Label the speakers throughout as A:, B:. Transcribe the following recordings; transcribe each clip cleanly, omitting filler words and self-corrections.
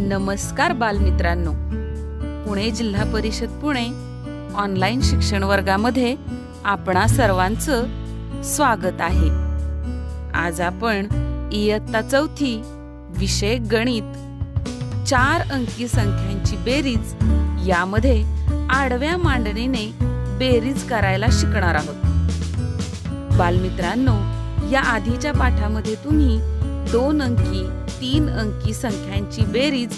A: नमस्कार बालमित्रांनो, पुणे जिल्हा परिषद पुणे ऑनलाईन शिक्षण वर्गामध्ये आपणा सर्वांचं स्वागत आहे. आज आपण इयत्ता 4थी विषय गणित 4 अंकी संख्यांची बेरीज यामध्ये आडव्या मांडणीने बेरीज करायला शिकणार आहोत. बालमित्रांनो, या आधीच्या पाठामध्ये तुम्ही 2 अंकी 3 अंकी संख्यांची बेरीज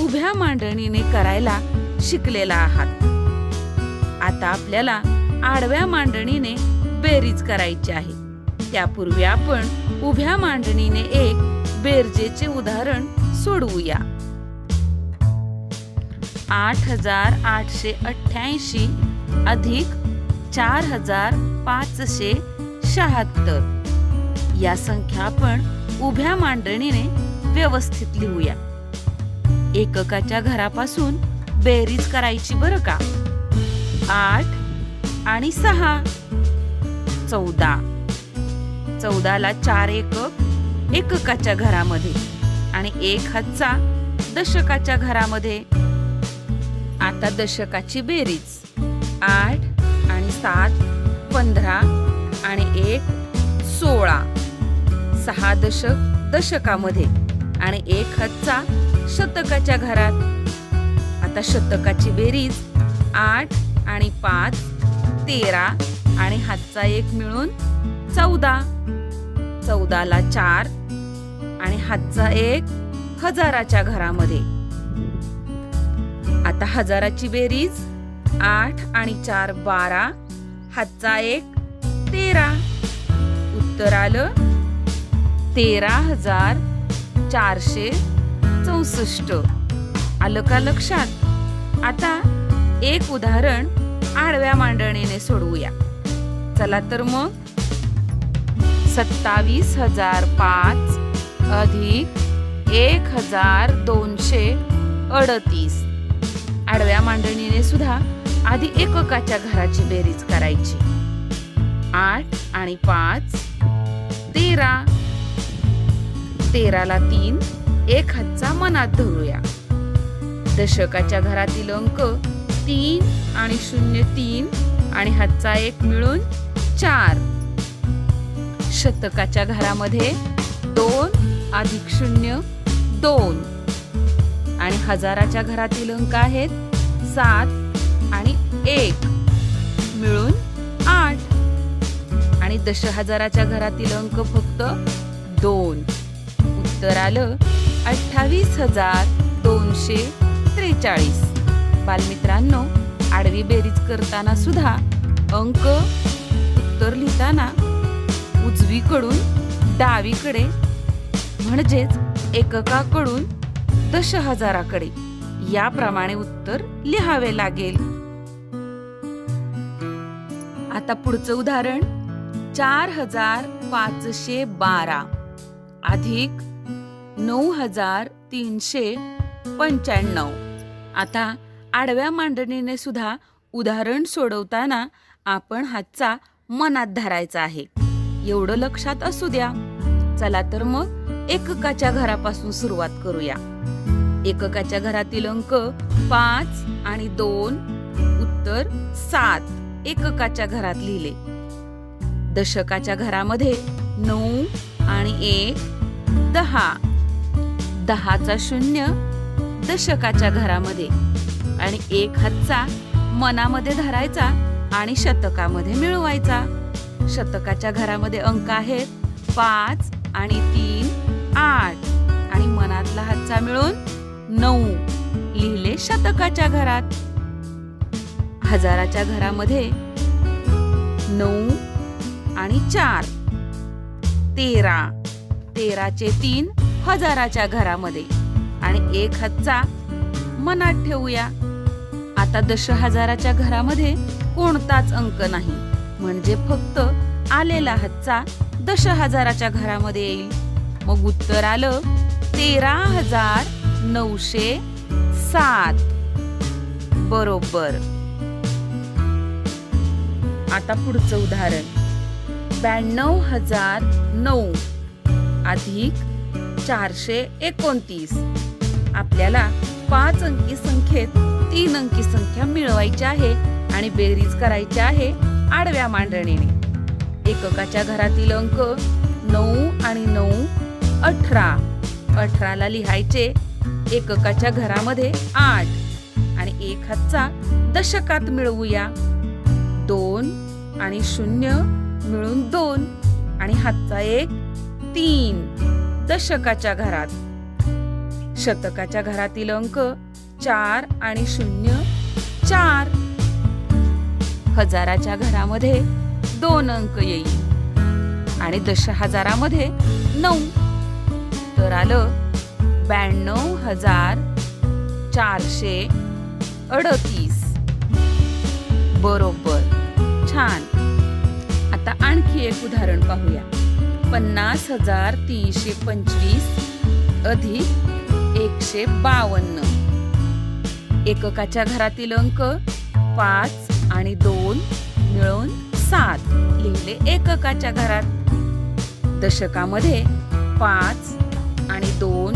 A: उभ्या मांडणीने करायला शिकलेला आहात. आता आपल्याला आडव्या मांडणीने बेरीज करायची आहे. त्यापूर्वी आपण उभ्या मांडणीने एक बेरजेचे उदाहरण सोडवूया. 8888 अधिक 4576 या संख्या आपण उभ्या मांडणीने व्यवस्थित लिहूया. एककाच्या घरापासून बेरीज करायची बरं का. 8 आणि 6 14. 14 ला 4 एकक एककाच्या घरामध्ये आणि 1 हातचा दशकाच्या घरामध्ये. आता दशकाची बेरीज 8 आणि 7 15 आणि 1 16. 6 दशक दशकामध्ये आणि 1 हातचा शतकाच्या घरात. आता शतकाची बेरीज 8 आणि 5 13 आणि हातचा 1 मिळून 14. 14 ला 4 आणि हातचा 1 हजाराच्या घरामध्ये. आता हजाराची बेरीज 8 आणि 4 12 हातचा 1 13. उत्तर आलं 13,464. आलं का लक्षात? आता एक उदाहरण आडव्या मांडणीने सोडवूया. चला तर मग 27,005 अधिक 1,238. आडव्या मांडणीने सुद्धा आधी एककाच्या घराची बेरीज करायची. 8 आणि 5 13. 13 ला 3 1 हातचा मनात धरूया. दशकाच्या घरातील अंक 3 आणि 0 3 आणि हातचा 1 मिळून 4. शतकाच्या घरामध्ये 2 अधिक 0 2 आणि हजाराच्या घरातील अंक आहेत 7 आणि 1 मिळून 8 आणि दशहजाराच्या घरातील अंक फक्त 2. उत्तर आलं 28,243. बालमित्रांनो, आडवी बेरीज करताना सुद्धा अंक उत्तर लिहिताना उजवीकडून डावीकडे म्हणजेच एककाकडून दशहजाराकडे याप्रमाणे उत्तर लिहावे लागेल. आता पुढचं उदाहरण 4,512 अधिक 9,395. आता आडव्या मांडणीने सुद्धा उदाहरण सोडवताना आपण हातचा मनात धरायचा आहे. एवढं लक्षात असू द्या. चला तर मग एककाच्या घरापासून सुरुवात करूया. एककाच्या घरातील अंक 5 आणि 2. उत्तर 7 एककाच्या घरात लिहिले. दशकाच्या घरामध्ये 9 आणि 1 10. 10चा 0 दशकाच्या घरामध्ये आणि 1 हातचा मनामध्ये धरायचा आणि शतकामध्ये मिळवायचा. शतकाच्या घरामध्ये अंक आहेत 5 आणि 3 8 आणि मनातला हातचा मिळून 9 लिहिले शतकाच्या घरात. हजाराच्या घरामध्ये 9 आणि 4 13. 13चे 3 हजाराच्या घरामध्ये आणि 1 हातचा मनात ठेवूया. आता दशहजाराच्या घरामध्ये कोणताच अंक नाही, म्हणजे फक्त आलेला हातचा दशहजाराच्या घरामध्ये येईल. मग उत्तर आलं 13,907. बरोबर. आता पुढचं उदाहरण 92,009 अधिक 429. आपल्याला 5 अंकी संख्येत 3 अंकी संख्या मिळवायची आहे आणि बेरीज करायची आहे आडव्या मांडणीने. एककाच्या घरातील अंक 9 आणि 9 18. 18ला लिहायचे एककाच्या घरामध्ये 8 आणि 1 हातचा दशकात मिळवूया. 2 आणि 0 मिळून 2 आणि हातचा 1 3 दशकाच्या घरात. शतकाच्या घरातील अंक 4 आणि 0 4. हजाराच्या घरामध्ये 2 अंक येईल आणि 10,000मध्ये 9. तर आलं 92,438. बरोबर, छान. आता आणखी एक उदाहरण पाहूया. 50,325 अधिक 152. एककाच्या घरातील अंक 5 आणि 2 मिळून 7. लिहिले एककाच्या घरात. दशकामध्ये 5 आणि 2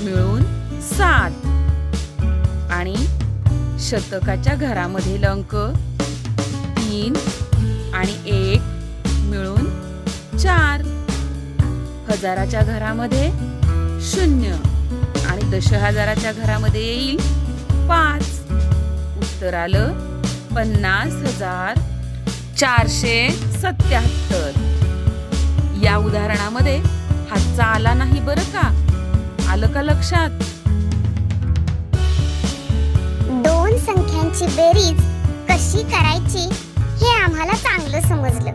A: मिळून 7 आणि शतकाच्या घरामधील अंक 3 आणि 1 मिळून 4. हजाराच्या घरामध्ये 0 आणि 10,000च्या घरामध्ये येईल 5. उत्तर आलं 50,477. या उदाहरणामध्ये हातचा आला नाही बरं का? आलं का लक्षात?
B: 2 संख्यांची बेरीज कशी करायची हे आम्हाला चांगलं समजलं.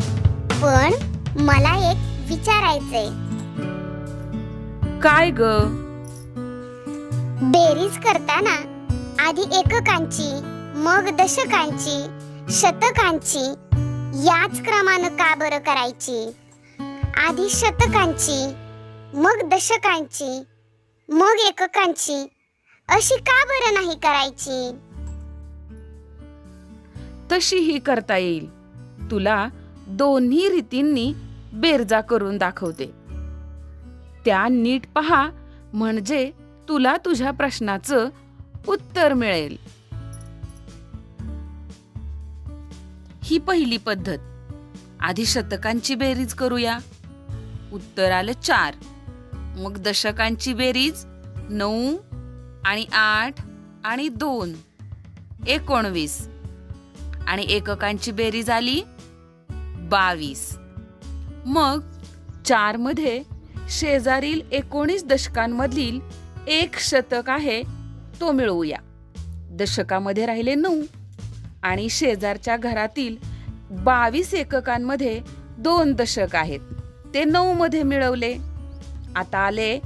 B: पण मला एक विचारायचंय.
A: काय ग?
B: बेरीज करताना आधी एककांची, मग दशकांची, शतकांची याच क्रमानं का बरं करायची? आधी शतकांची, मग दशकांची, मग एककांची अशी का बरं नाही करायची?
A: तशीही करता येईल. तुला दोन्ही रीतींनी बेरजा करून दाखवते. त्या नीट पहा, म्हणजे तुला तुझ्या प्रश्नाचं उत्तर मिळेल. ही पहिली पद्धत. आधी शतकांची बेरीज करूया. उत्तर आलं 4. मग दशकांची बेरीज 9 आणि 8 आणि 2 19 आणि एककांची बेरीज आली 22. मग 4 मध्ये शेजारील 19 दशकांमधील एक शतक आहे तो मिळवूया. दशकामध्ये राहिले 9 आणि शेजारच्या घरातील 22 एककांमध्ये 2 दशक आहेत, ते 9 मध्ये मिळवले. आता आले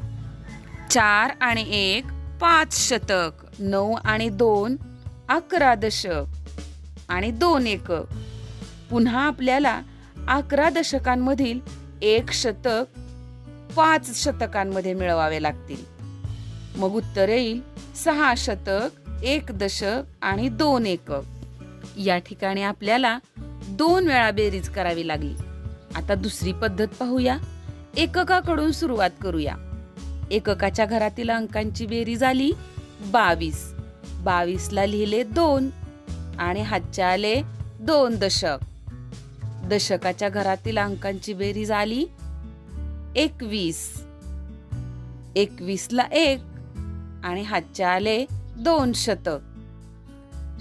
A: 4 आणि 1 5 शतक, 9 आणि 2 11 दशक आणि 2 एकक. पुन्हा आपल्याला 11 दशकांमधील एक शतक 5 शतकांमध्ये मिळवावे लागतील. मग उत्तर येईल 6 शतक, 1 दशक आणि 2 एकक. या ठिकाणी आपल्याला 2 वेळा बेरीज करावी लागली. आता दुसरी पद्धत पाहूया. एककाकडून सुरुवात करूया. एककाच्या घरातील अंकांची बेरीज आली 22. 22ला लिहिले 2 आणि हातचे आले 2 दशक. दशकाच्या घरातील अंकांची बेरीज आली 21. 21ला 1 आणि हातचे आले 2 शतक.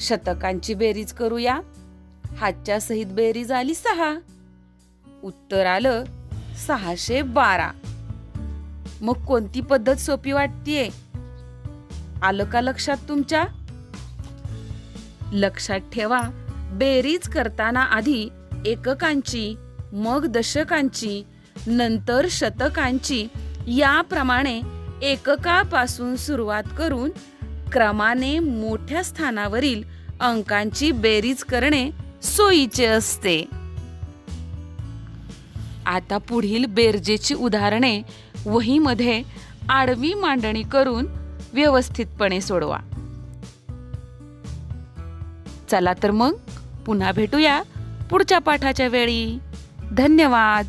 A: शतकांची बेरीज करूया. हातच्या सहित बेरीज आली 6. उत्तर आलं 612. मग कोणती पद्धत सोपी वाटतेय? आलं का लक्षात तुमच्या? लक्षात ठेवा, बेरीज करताना आधी एककांची, मग दशकांची, नंतर शतकांची याप्रमाणे एककापासून सुरुवात करून क्रमाने मोठ्या स्थानावरील अंकांची बेरीज करणे सोयीचे असते. आता पुढील बेरजेची उदाहरणे वहीमध्ये आडवी मांडणी करून व्यवस्थितपणे सोडवा. चला तर मग पुन्हा भेटूया पुढच्या पाठाच्या वेळी. धन्यवाद.